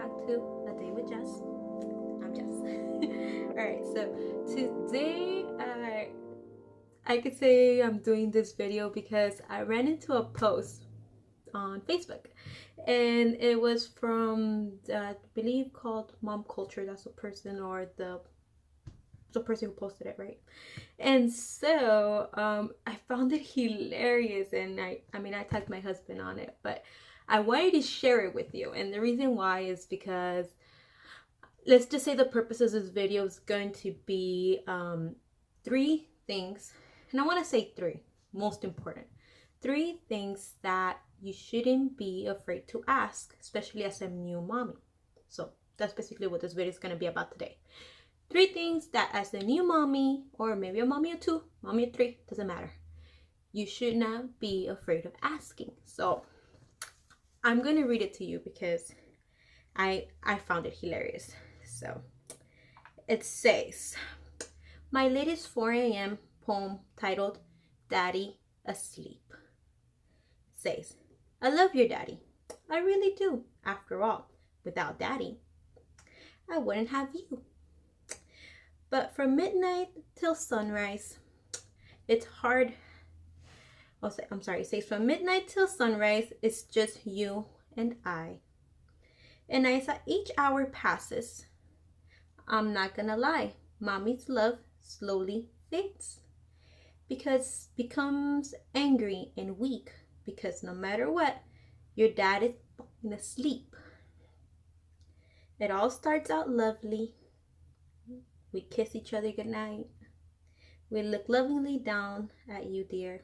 back to A Day with Jess. I'm Jess. Alright, so today I could say I'm doing this video because I ran into a post on Facebook, and it was from I believe called Mom Culture. That's the person, or the person who posted it, right? And so I found it hilarious, and I tagged my husband on it, but I wanted to share it with you. And the reason why is because, let's just say the purpose of this video is going to be three things, and I want to say three, most important, three things that you shouldn't be afraid to ask, especially as a new mommy. So that's basically what this video is going to be about today. Three things that as a new mommy, or maybe a mommy of two, mommy of three, doesn't matter, you should not be afraid of asking. So I'm going to read it to you because I found it hilarious. So it says, my latest 4 a.m. poem titled Daddy Asleep. It says, I love your daddy. I really do. After all, without daddy, I wouldn't have you. But from midnight till sunrise, it's hard. It says from midnight till sunrise, it's just you and I. And as each hour passes, I'm not gonna lie, mommy's love slowly fades. Because becomes angry and weak, because no matter what, your dad is falling asleep. It all starts out lovely. We kiss each other goodnight. We look lovingly down at you, dear.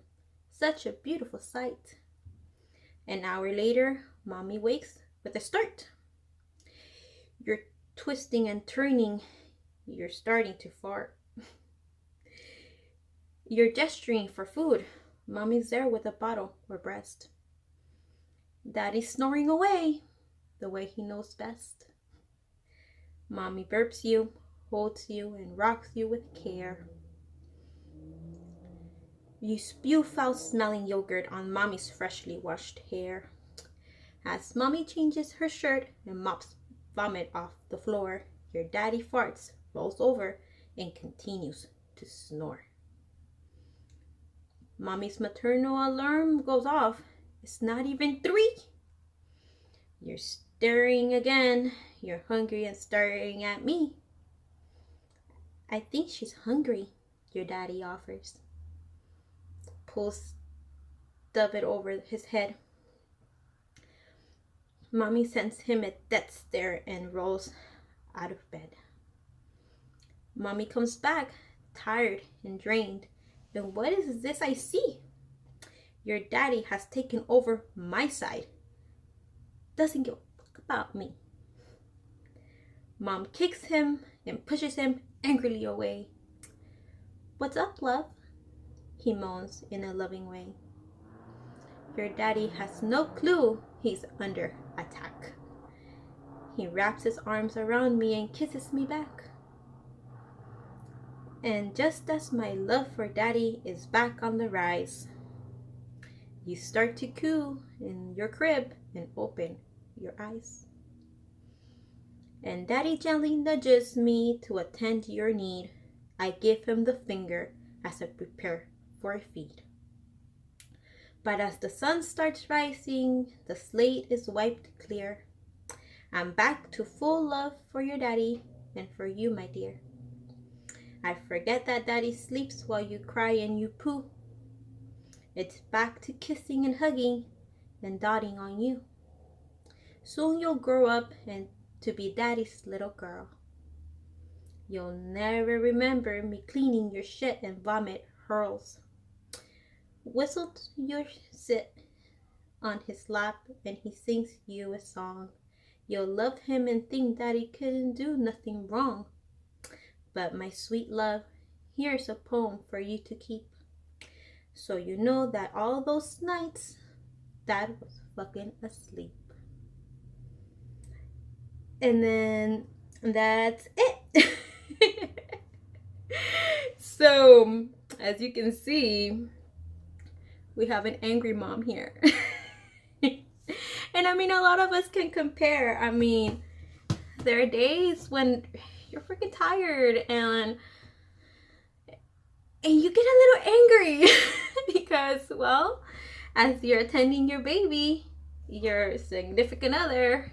Such a beautiful sight. An hour later, mommy wakes with a start. You're twisting and turning. You're starting to fart. You're gesturing for food. Mommy's there with a bottle or breast. Daddy's snoring away the way he knows best. Mommy burps you, holds you, and rocks you with care. You spew foul-smelling yogurt on mommy's freshly washed hair. As mommy changes her shirt and mops vomit off the floor, your daddy farts, rolls over, and continues to snore. Mommy's maternal alarm goes off. It's not even 3. You're staring again. You're hungry and staring at me. I think she's hungry, your daddy offers. Pulls it over his head. Mommy sends him a death stare and rolls out of bed. Mommy comes back, tired and drained. Then what is this I see? Your daddy has taken over my side. Doesn't give a fuck about me. Mom kicks him and pushes him angrily away. What's up, love? He moans in a loving way. Your daddy has no clue he's under attack. He wraps his arms around me and kisses me back. And just as my love for daddy is back on the rise, you start to coo in your crib and open your eyes. And daddy gently nudges me to attend to your need. I give him the finger as I prepare for a feed. But as the sun starts rising, the slate is wiped clear. I'm back to full love for your daddy and for you, my dear. I forget that daddy sleeps while you cry and you poo. It's back to kissing and hugging and dotting on you. Soon you'll grow up and to be daddy's little girl. You'll never remember me cleaning your shit and vomit hurls. Whistled your sit on his lap and he sings you a song. You'll love him and think that he couldn't do nothing wrong. But my sweet love, here's a poem for you to keep. So you know that all those nights, Dad was fucking asleep. And then that's it. So, as you can see, we have an angry mom here. And I mean, a lot of us can compare. I mean, there are days when you're freaking tired and you get a little angry because, well, as you're attending your baby, your significant other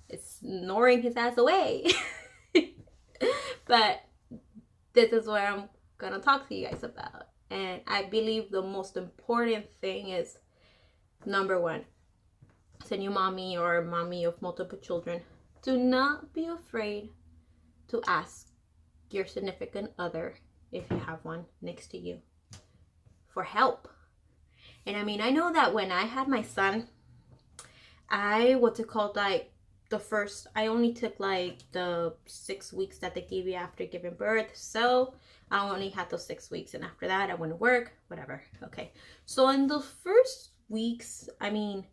is snoring his ass away. But this is what I'm gonna talk to you guys about. And I believe the most important thing is, number one, as a new mommy or mommy of multiple children, do not be afraid to ask your significant other, if you have one next to you, for help. And I mean, I know that when I had my son, I only took like the 6 weeks that they give you after giving birth. So I only had those 6 weeks, and after that I went to work, whatever. Okay, so in the first weeks, I mean,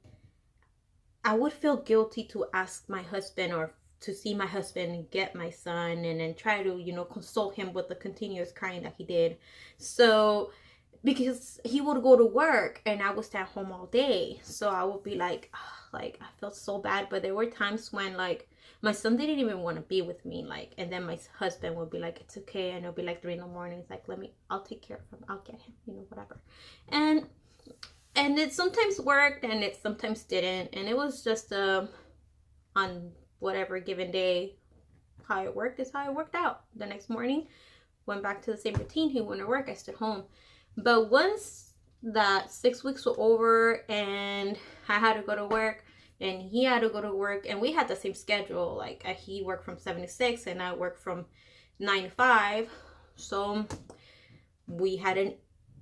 I would feel guilty to ask my husband or to see my husband get my son and then try to, you know, console him with the continuous crying that he did. So because he would go to work and I would stay at home all day, so I would be like, I felt so bad. But there were times when like my son didn't even want to be with me, like, and then my husband would be like, it's okay, and it'll be like 3 a.m. It's like, I'll take care of him, I'll get him, you know, whatever. And it sometimes worked and it sometimes didn't, and it was just on whatever given day, how it worked is how it worked out. The next morning, went back to the same routine. He went to work, I stayed home. But once that 6 weeks were over and I had to go to work and he had to go to work, and we had the same schedule, like he worked from 7 to 6 and I worked from 9 to 5, so we had an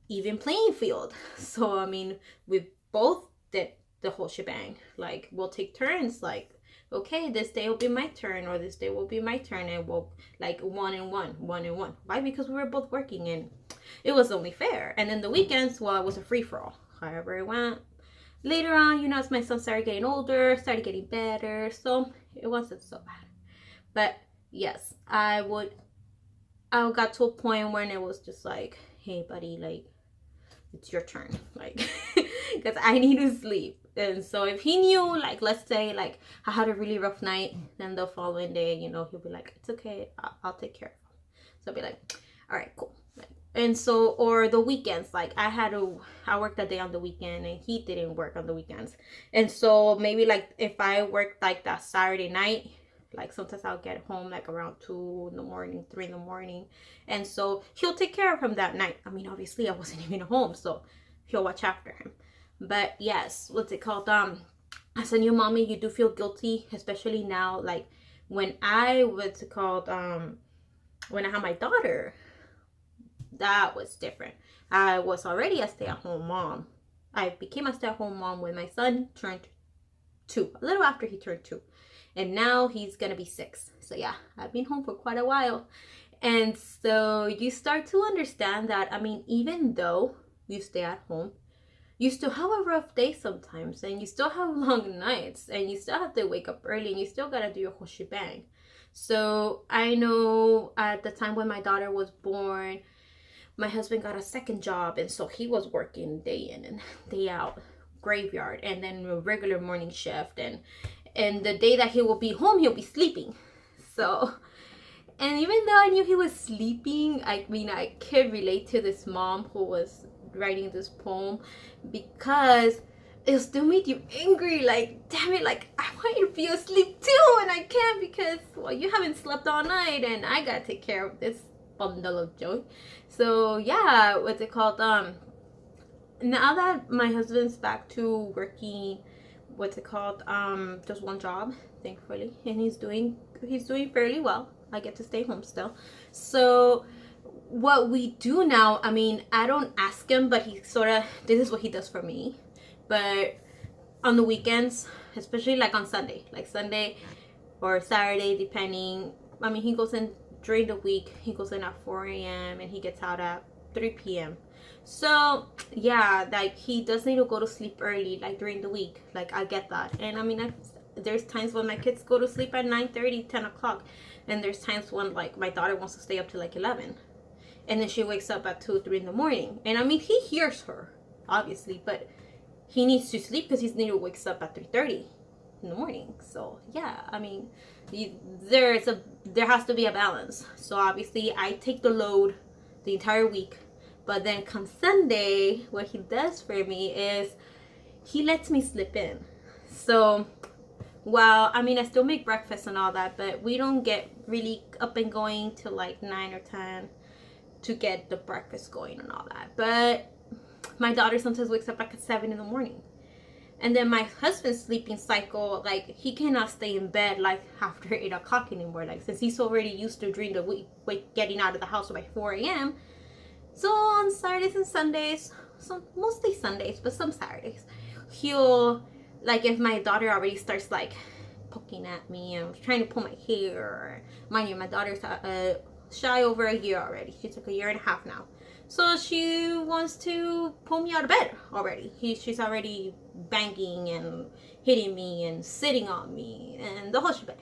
even playing field. So I mean, we both did the whole shebang. Like, we'll take turns, like, okay, this day will be my turn, or this day will be my turn, and we'll like 1 and 1. Why? Because we were both working and it was only fair. And then the weekends, well, it was a free-for-all, however it went. Later on, you know, as my son started getting older, started getting better, so it wasn't so bad. But yes, I got to a point when it was just like, hey buddy, like, it's your turn, like, because I need to sleep. And so if he knew, like, let's say like I had a really rough night, then the following day, you know, he'll be like, it's okay, I'll take care of him. So I'll be like, all right, cool. And so, or the weekends, like I worked a day on the weekend and he didn't work on the weekends. And so maybe like if I worked like that Saturday night, like sometimes I'll get home like around 2 a.m, 3 a.m. And so he'll take care of him that night. I mean, obviously I wasn't even home, so he'll watch after him. But yes, what's it called? As a new mommy, you do feel guilty, especially now. Like when I when I had my daughter, that was different. I was already a stay-at-home mom. I became a stay-at-home mom when my son turned 2, a little after he turned 2. And now he's gonna be 6. So yeah, I've been home for quite a while. And so you start to understand that, I mean, even though you stay at home, you still have a rough day sometimes, and you still have long nights, and you still have to wake up early, and you still gotta do your whole shebang. So I know at the time when my daughter was born, my husband got a second job, and so he was working day in and day out, graveyard, and then a regular morning shift, and the day that he will be home, he'll be sleeping. So, and even though I knew he was sleeping, I mean, I could relate to this mom who was writing this poem, because it still made you angry. Like, damn it, like, I want you to be asleep too, and I can't because, well, you haven't slept all night, and I gotta take care of this bundle of joy. So yeah, what's it called? Now that my husband's back to working, just one job, thankfully, and he's doing fairly well. I get to stay home still. So what we do now, I mean, I don't ask him, but he this is what he does for me. But on the weekends, especially like on Sunday or Saturday, depending, I mean, he goes in during the week, he goes in at 4 a.m. and he gets out at 3 p.m. So yeah, like, he does need to go to sleep early, like during the week. Like, I get that. And I mean, there's times when my kids go to sleep at 9:30, 10 o'clock, and there's times when like my daughter wants to stay up to like 11, and then she wakes up at 2, 3 in the morning. And I mean, he hears her obviously, but he needs to sleep because he wakes up at 3:30. in the morning. So yeah, I mean, there has to be a balance. So obviously I take the load the entire week, but then come Sunday, what he does for me is he lets me slip in. So while I mean I still make breakfast and all that, but we don't get really up and going till like 9 or 10 to get the breakfast going and all that. But my daughter sometimes wakes up like at 7 in the morning. And then my husband's sleeping cycle, like he cannot stay in bed like after 8 o'clock anymore. Like since he's already used to during the week getting out of the house by 4 a.m. So on Saturdays and Sundays, so mostly Sundays, but some Saturdays, he'll, like if my daughter already starts like poking at me and trying to pull my hair, or mind you, my daughter's shy over a year already. She took a year and a half now. So she wants to pull me out of bed already. She's already banging and hitting me and sitting on me and the whole shebang.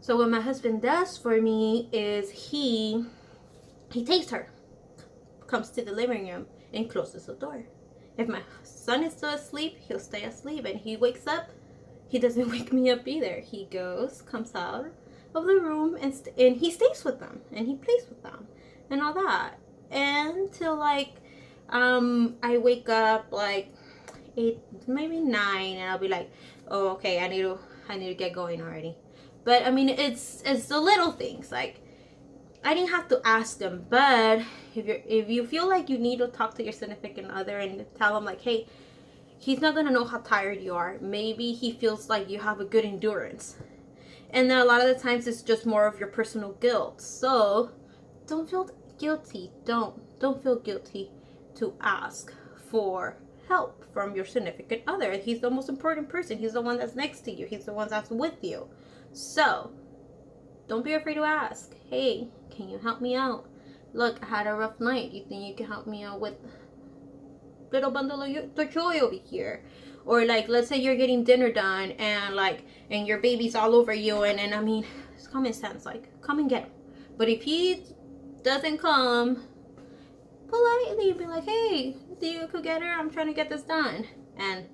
So what my husband does for me is he takes her, comes to the living room and closes the door. If my son is still asleep, he'll stay asleep, and he wakes up, he doesn't wake me up either. He comes out of the room and he stays with them and he plays with them and all that until like I wake up like 8, maybe 9, and I'll be like, oh, okay, I need to get going already. But I mean, it's the little things. Like I didn't have to ask them, but if you feel like you need to talk to your significant other and tell them like, hey, he's not gonna know how tired you are. Maybe he feels like you have a good endurance, and then a lot of the times it's just more of your personal guilt. So don't feel guilty. Don't feel guilty to ask for help from your significant other. He's the most important person. He's the one that's next to you. He's the one that's with you. So don't be afraid to ask. Hey, can you help me out? Look, I had a rough night. You think you can help me out with little bundle of joy over here? Or like, let's say you're getting dinner done and your baby's all over you, and I mean, it's common sense, like come and get him. But if he doesn't come, politely be like, hey, you could get her, I'm trying to get this done. And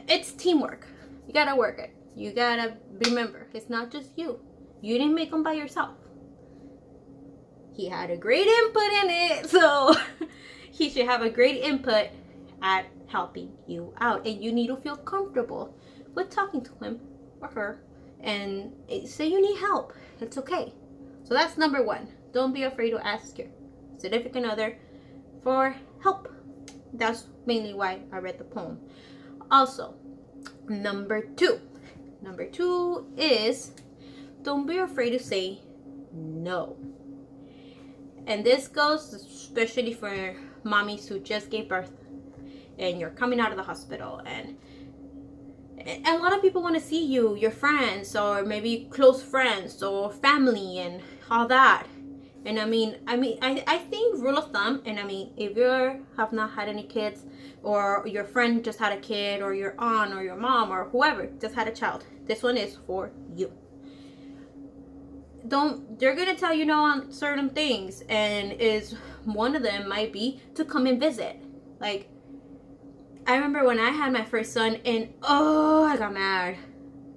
it's teamwork. You gotta work it. You gotta remember, it's not just you. You didn't make them by yourself. He had a great input in it, so he should have a great input at helping you out. And you need to feel comfortable with talking to him or her and say you need help. It's okay. So that's number 1. Don't be afraid to ask your significant other for help. That's mainly why I read the poem. Also, number 2 is don't be afraid to say no. And this goes especially for mommies who just gave birth and you're coming out of the hospital, and a lot of people want to see you, your friends, or maybe close friends or family and all that. And I think rule of thumb, and I mean, if you have not had any kids, or your friend just had a kid, or your aunt or your mom or whoever just had a child, this one is for you. They're gonna tell you no on certain things, and one of them might be to come and visit. Like, I remember when I had my first son, and I got mad,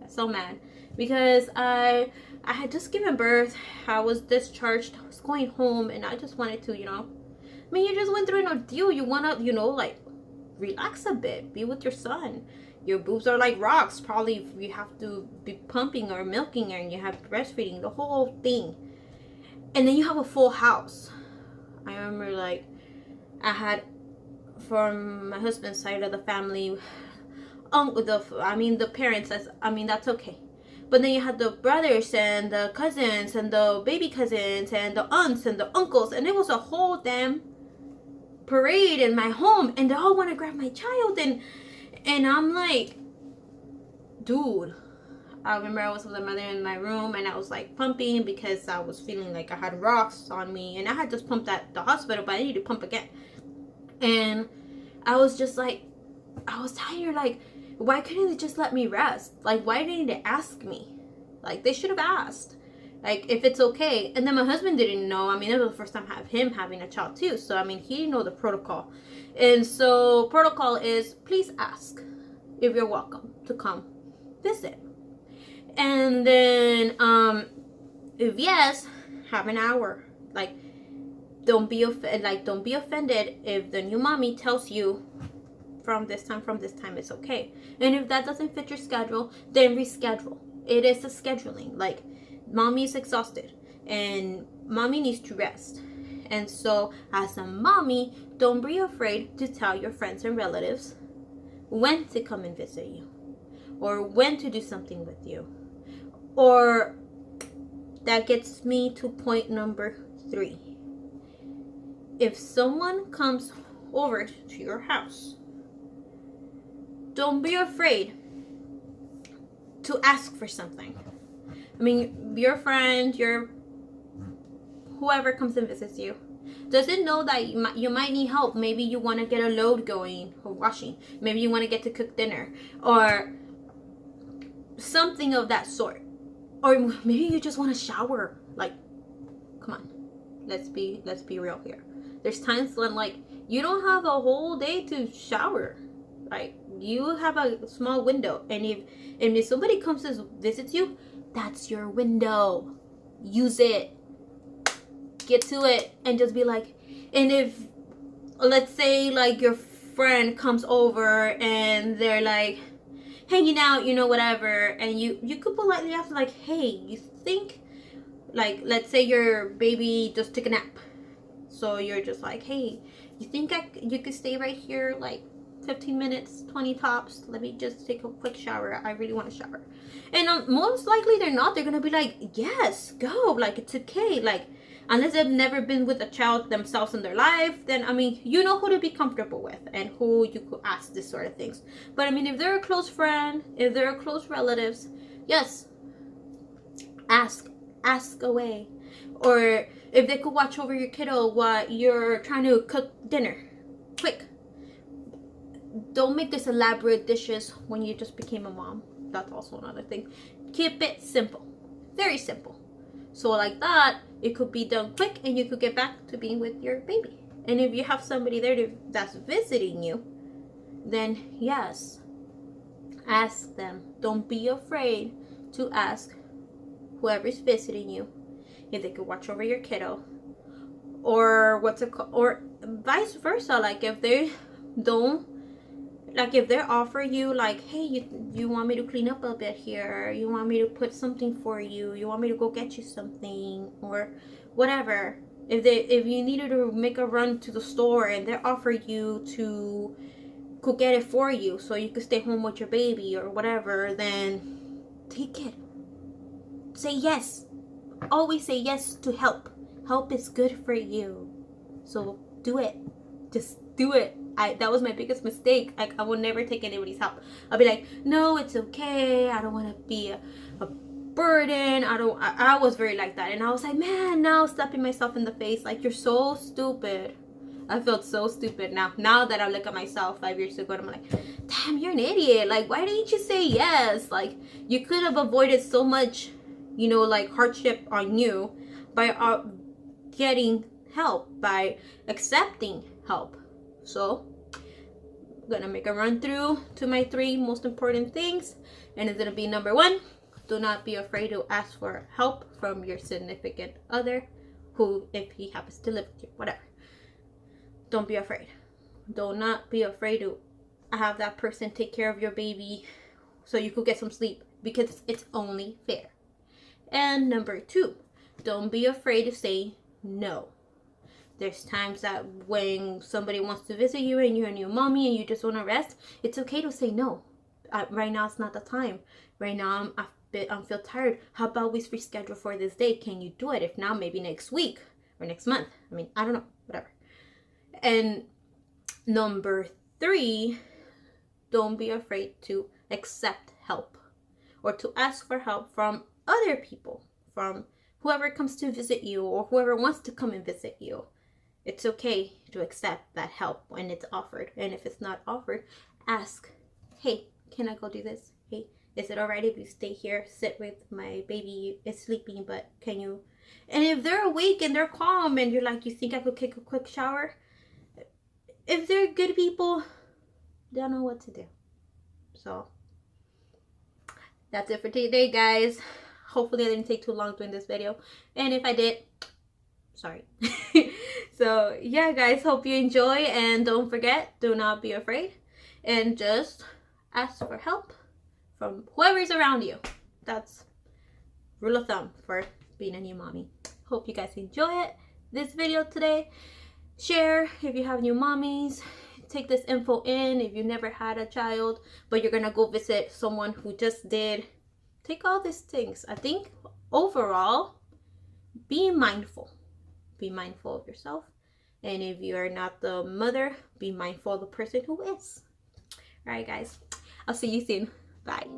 so mad, because I had just given birth. I was discharged. I was going home, and I just wanted to, you just went through an ordeal. You want to, like, relax a bit, be with your son. Your boobs are like rocks. Probably you have to be pumping or milking, and you have breastfeeding, the whole thing. And then you have a full house. I remember, like, I had, from my husband's side of the family, the parents, that's okay. But then you had the brothers and the cousins and the baby cousins and the aunts and the uncles, and it was a whole damn parade in my home, and they all want to grab my child, and I'm like, dude. I remember I was with my mother in my room, and I was like pumping because I was feeling like I had rocks on me, and I had just pumped at the hospital, but I needed to pump again. And I was just like, I was tired. Like, why couldn't they just let me rest? Like, why did they need to ask me? Like, they should have asked, like, if it's okay. And then my husband didn't know. I mean, it was the first time him having a child too. So, I mean, he didn't know the protocol. And so protocol is, please ask if you're welcome to come visit. And then if yes, have an hour. Like, don't be offended if the new mommy tells you from this time it's okay. And if that doesn't fit your schedule, then reschedule. It is a scheduling. Like, mommy is exhausted and mommy needs to rest. And so as a mommy, don't be afraid to tell your friends and relatives when to come and visit you, or when to do something with you. Or that gets me to point number 3. If someone comes over to your house, don't be afraid to ask for something. I mean, your friend, your whoever comes and visits you, doesn't know that you might need help. Maybe you want to get a load going or washing. Maybe you want to get to cook dinner or something of that sort. Or maybe you just want to shower. Like, come on, let's be real here. There's times when, like, you don't have a whole day to shower. Like, you have a small window, and if somebody comes to visit you, that's your window. Use it. Get to it, and just be like. And if, let's say, like, your friend comes over and they're like hanging out, whatever, and you could politely ask, like, hey, you think, like, let's say your baby just took a nap, so you're just like, hey, you think you could stay right here, like, 15 minutes, 20 tops? Let me just take a quick shower. I really want to shower. And most likely they're not. They're gonna be like, yes, go. Like, it's okay. Like, unless they've never been with a child themselves in their life, then, I mean, you know who to be comfortable with and who you could ask this sort of things. But, I mean, if they're a close friend, if they're close relatives, yes, ask away. Or if they could watch over your kiddo while you're trying to cook dinner, quick. Don't make this elaborate dishes when you just became a mom. That's also another thing. Keep it simple. Very simple. So like that, it could be done quick and you could get back to being with your baby. And if you have somebody there that's visiting you, then yes, ask them. Don't be afraid to ask whoever's visiting you if they could watch over your kiddo, or or vice versa. Like, if they don't, like, if they offer you, like, hey, you want me to clean up a bit here, you want me to put something for you, you want me to go get you something, or whatever. If you needed to make a run to the store and they offer you to go get it for you so you could stay home with your baby or whatever, then take it. Say yes. Always say yes to help. Help is good for you. So do it. Just do it. That was my biggest mistake. Like, I will never take anybody's help. I'll be like, no, it's okay. I don't want to be a burden. I was very like that. And I was like, man, now slapping myself in the face. Like, you're so stupid. I felt so stupid now that I look at myself 5 years ago, and I'm like, damn, you're an idiot. Like, why didn't you say yes? Like, you could have avoided so much, like, hardship on you by getting help, by accepting help. So, I'm gonna make a run through to my 3 most important things, and it's gonna be number 1, do not be afraid to ask for help from your significant other, who, if he happens to live with you, whatever. Don't be afraid. Do not be afraid to have that person take care of your baby so you could get some sleep, because it's only fair. And number 2, don't be afraid to say no. There's times that when somebody wants to visit you and you're a new mommy and you just want to rest, it's okay to say no. Right now it's not the time. Right now I feel tired. How about we reschedule for this day? Can you do it? If not, maybe next week or next month. I mean, I don't know, whatever. And number 3, don't be afraid to accept help or to ask for help from other people, from whoever comes to visit you or whoever wants to come and visit you. It's okay to accept that help when it's offered. And if it's not offered, ask, hey, can I go do this? Hey, is it all right if you stay here, sit with my baby? It's sleeping, but can you? And if they're awake and they're calm and you're like, you think I could take a quick shower? If they're good people, they'll know what to do. So That's it for today, guys. Hopefully I didn't take too long doing this video, and if I did, sorry. So yeah, guys, hope you enjoy, and don't forget, do not be afraid, and just ask for help from whoever's around you. That's rule of thumb for being a new mommy. Hope you guys enjoy this video today. Share if you have new mommies. Take this info in if you never had a child but you're gonna go visit someone who just did. Take all these things. I think overall, be mindful. Be mindful of yourself, and if you are not the mother, be mindful of the person who is. All right, guys, I'll see you soon. Bye.